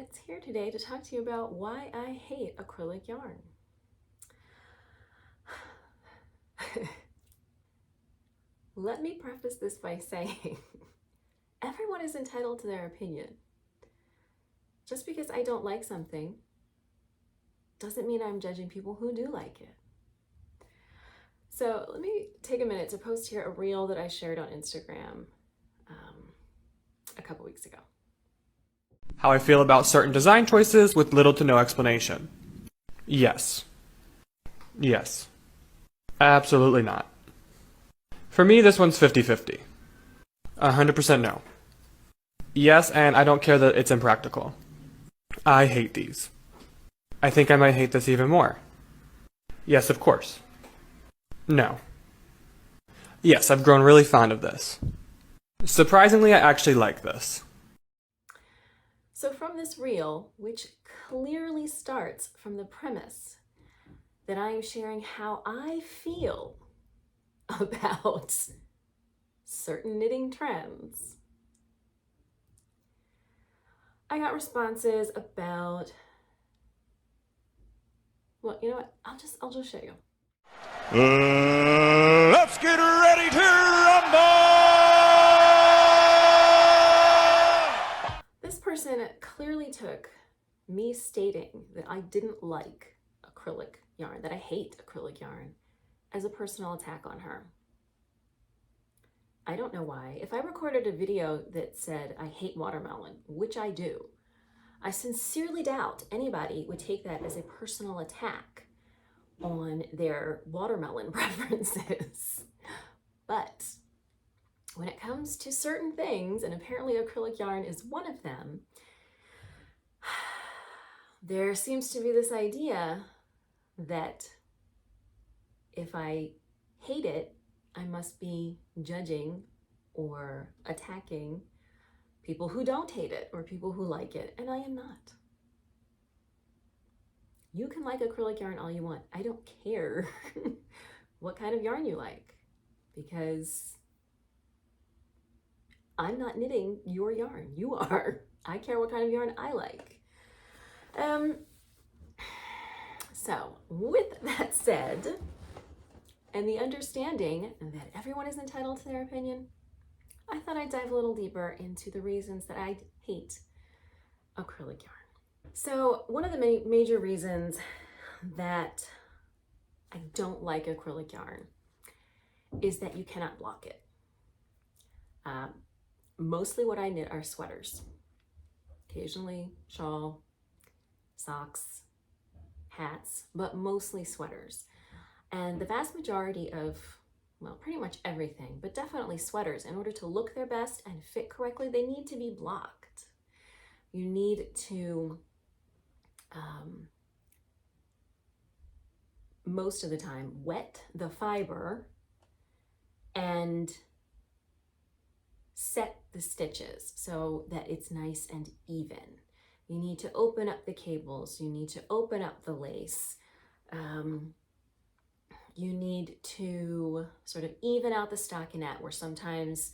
minutes here today to talk to you about why I hate acrylic yarn. Let me preface this by saying, everyone is entitled to their opinion. Just because I don't like something doesn't mean I'm judging people who do like it. So let me take a minute to post here a reel that I shared on Instagram a couple weeks ago. How I feel about certain design choices with little to no explanation. Yes. Yes. Absolutely not. For me, this one's 50-50. 100% no. Yes, and I don't care that it's impractical. I hate these. I think I might hate this even more. Yes, of course. No. Yes, I've grown really fond of this. Surprisingly, I actually like this. So from this reel, which clearly starts from the premise that I am sharing how I feel about certain knitting trends, I got responses about, well, you know what? I'll just show you. Let's get ready to rumble! This person clearly took me stating that I didn't like acrylic yarn, that I hate acrylic yarn, as a personal attack on her. I don't know why. If I recorded a video that said I hate watermelon, which I do, I sincerely doubt anybody would take that as a personal attack on their watermelon preferences. But when it comes to certain things, and apparently acrylic yarn is one of them, there seems to be this idea that if I hate it, I must be judging or attacking people who don't hate it or people who like it, and I am not. You can like acrylic yarn all you want. I don't care what kind of yarn you like, because I'm not knitting your yarn. You are. I care what kind of yarn I like. So with that said, and the understanding that everyone is entitled to their opinion, I thought I'd dive a little deeper into the reasons that I hate acrylic yarn. So one of the major reasons that I don't like acrylic yarn is that you cannot block it. Mostly what I knit are sweaters, occasionally shawl, socks, hats, but mostly sweaters. And the vast majority of, well, pretty much everything, but definitely sweaters, in order to look their best and fit correctly, they need to be blocked. You need to, most of the time, wet the fiber and set the stitches so that it's nice and even. You need to open up the cables, you need to open up the lace, you need to sort of even out the stockinette, where sometimes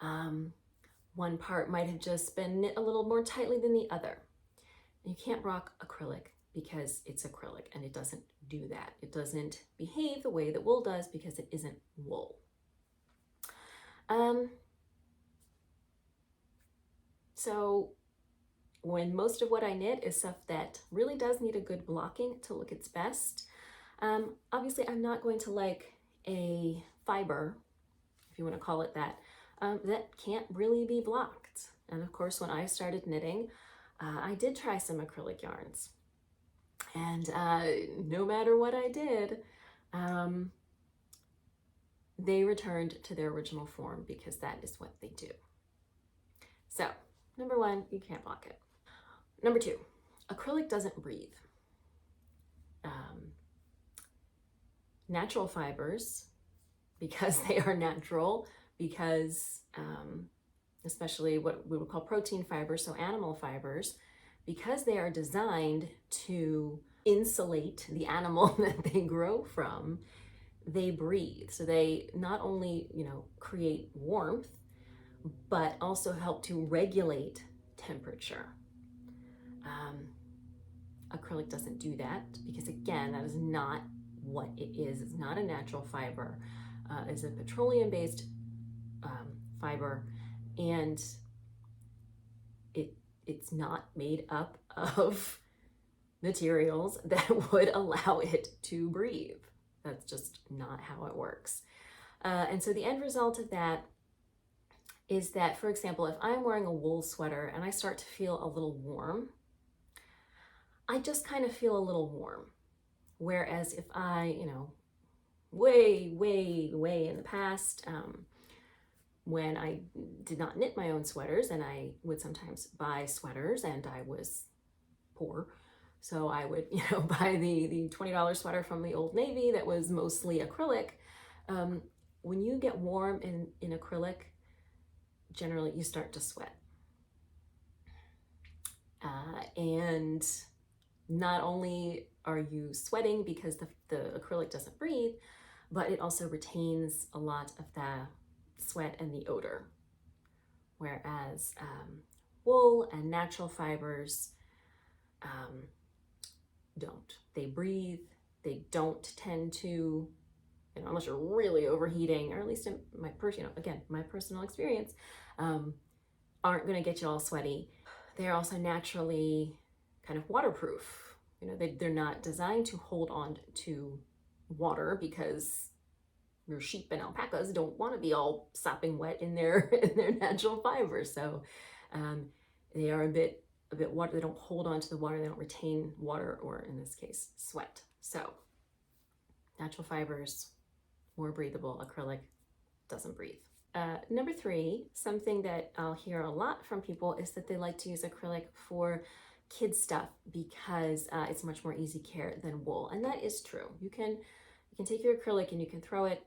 one part might have just been knit a little more tightly than the other. You can't rock acrylic because it's acrylic, and it doesn't do that. It doesn't behave the way that wool does because it isn't wool. So when most of what I knit is stuff that really does need a good blocking to look its best, obviously I'm not going to like a fiber, if you want to call it that, that can't really be blocked. And of course, when I started knitting, I did try some acrylic yarns. And no matter what I did, they returned to their original form, because that is what they do. So, number one, you can't block it. Number two, acrylic doesn't breathe. Natural fibers, because they are natural, because especially what we would call protein fibers, so animal fibers, because they are designed to insulate the animal that they grow from, they breathe. So they not only, create warmth, but also help to regulate temperature. Acrylic doesn't do that because, again, that is not what it is. It's not a natural fiber. It's a petroleum-based fiber, and it's not made up of materials that would allow it to breathe. That's just not how it works. And so the end result of that is that, for example, if I'm wearing a wool sweater and I start to feel a little warm, I just kind of feel a little warm. Whereas if I, way, way, way in the past, when I did not knit my own sweaters, and I would sometimes buy sweaters, and I was poor, so I would, buy the $20 sweater from the Old Navy that was mostly acrylic. When you get warm in acrylic, generally you start to sweat. And not only are you sweating because the acrylic doesn't breathe, but it also retains a lot of the sweat and the odor. Whereas wool and natural fibers don't. They breathe. They don't tend to, unless you're really overheating, or at least in my personal experience, aren't going to get you all sweaty. They're also naturally kind of waterproof. They're not designed to hold on to water because your sheep and alpacas don't want to be all sopping wet in their natural fibers. So they are a bit water. They don't hold on to the water. They don't retain water, or in this case, sweat. So natural fibers, more breathable. Acrylic doesn't breathe. Number 3, something that I'll hear a lot from people is that they like to use acrylic for kids stuff because it's much more easy care than wool, and that is true. You can take your acrylic and you can throw it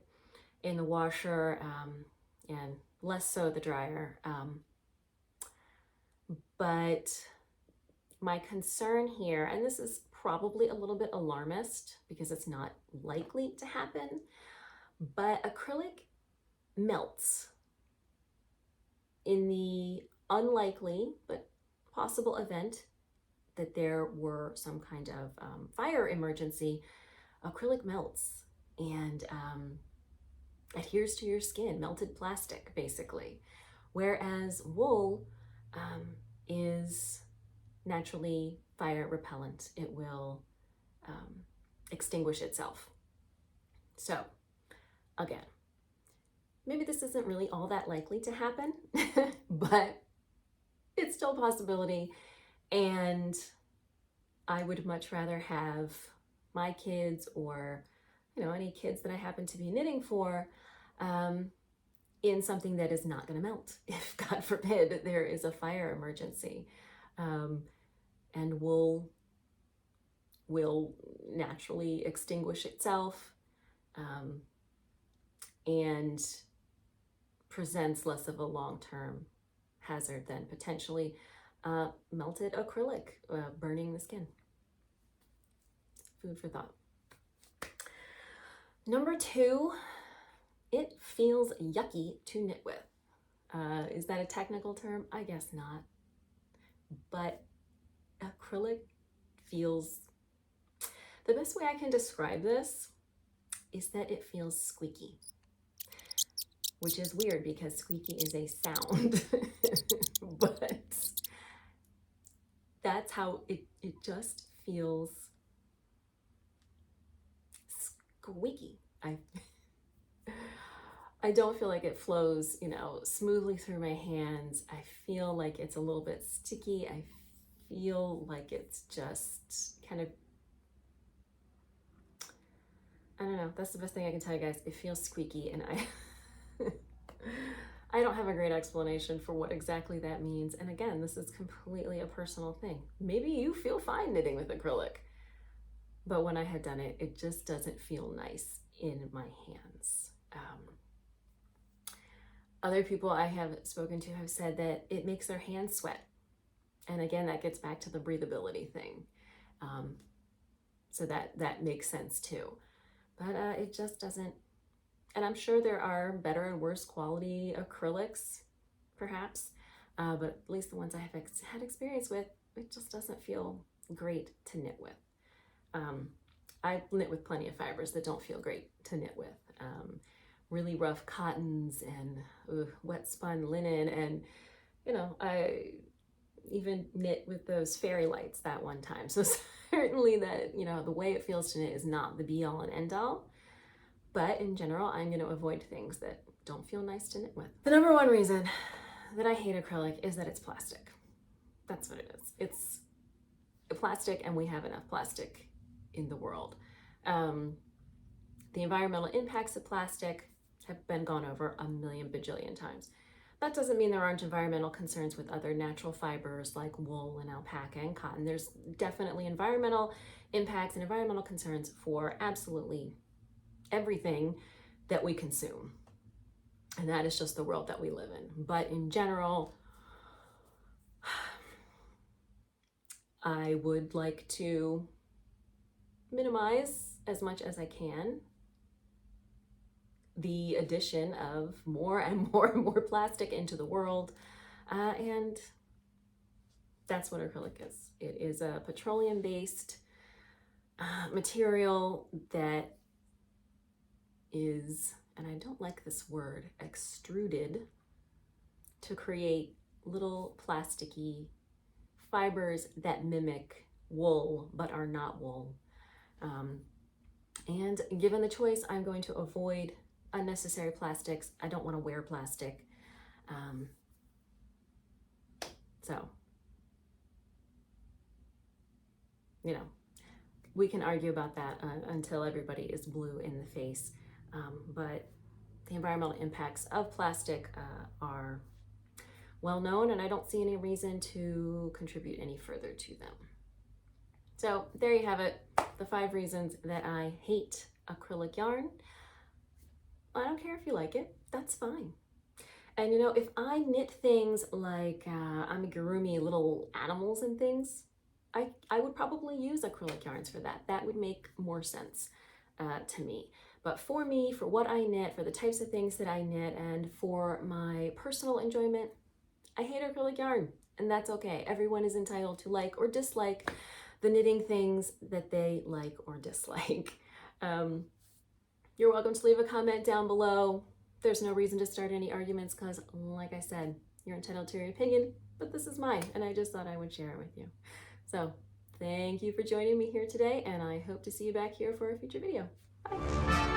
in the washer, and less so the dryer. But my concern here, and this is probably a little bit alarmist because it's not likely to happen, but acrylic melts in the unlikely but possible event that there were some kind of fire emergency. Acrylic melts and adheres to your skin, melted plastic basically, whereas wool is naturally fire repellent. It will extinguish itself. So again, maybe this isn't really all that likely to happen, but it's still a possibility. And I would much rather have my kids, or any kids that I happen to be knitting for, in something that is not going to melt if, God forbid, there is a fire emergency. And wool will naturally extinguish itself, and presents less of a long-term hazard than potentially melted acrylic burning the skin. Food for thought. Number 2, it feels yucky to knit with. Is that a technical term? I guess not. But acrylic feels, the best way I can describe this is that it feels squeaky, which is weird because squeaky is a sound, but that's how it just feels squeaky. I don't feel like it flows, smoothly through my hands. I feel like it's a little bit sticky. I feel like it's just kind of, I don't know. That's the best thing I can tell you guys. It feels squeaky, and I don't have a great explanation for what exactly that means. And again, this is completely a personal thing. Maybe you feel fine knitting with acrylic, but when I had done it, it just doesn't feel nice in my hands. Other people I have spoken to have said that it makes their hands sweat. And again, that gets back to the breathability thing. So that makes sense too. But it just doesn't, and I'm sure there are better and worse quality acrylics, perhaps, but at least the ones I have had experience with, it just doesn't feel great to knit with. I knit with plenty of fibers that don't feel great to knit with. Really rough cottons and wet spun linen, and I even knit with those fairy lights that one time. So certainly that, the way it feels to knit is not the be all and end all. But in general, I'm going to avoid things that don't feel nice to knit with. The number one reason that I hate acrylic is that it's plastic. That's what it is. It's plastic, and we have enough plastic in the world. The environmental impacts of plastic have been gone over a million bajillion times. That doesn't mean there aren't environmental concerns with other natural fibers like wool and alpaca and cotton. There's definitely environmental impacts and environmental concerns for absolutely everything that we consume. And that is just the world that we live in. But in general, I would like to minimize as much as I can the addition of more and more and more plastic into the world. And that's what acrylic is. It is a petroleum-based material that is, and I don't like this word, extruded to create little plasticky fibers that mimic wool but are not wool. And given the choice, I'm going to avoid unnecessary plastics. I don't want to wear plastic. So, we can argue about that until everybody is blue in the face. But the environmental impacts of plastic are well known, and I don't see any reason to contribute any further to them. So there you have it, the 5 reasons that I hate acrylic yarn. I don't care if you like it, that's fine. And if I knit things like amigurumi little animals and things, I would probably use acrylic yarns for that. That would make more sense to me. But for me, for what I knit, for the types of things that I knit, and for my personal enjoyment, I hate acrylic yarn, and that's okay. Everyone is entitled to like or dislike the knitting things that they like or dislike. You're welcome to leave a comment down below. There's no reason to start any arguments because, like I said, you're entitled to your opinion, but this is mine, and I just thought I would share it with you. So thank you for joining me here today, and I hope to see you back here for a future video. Bye.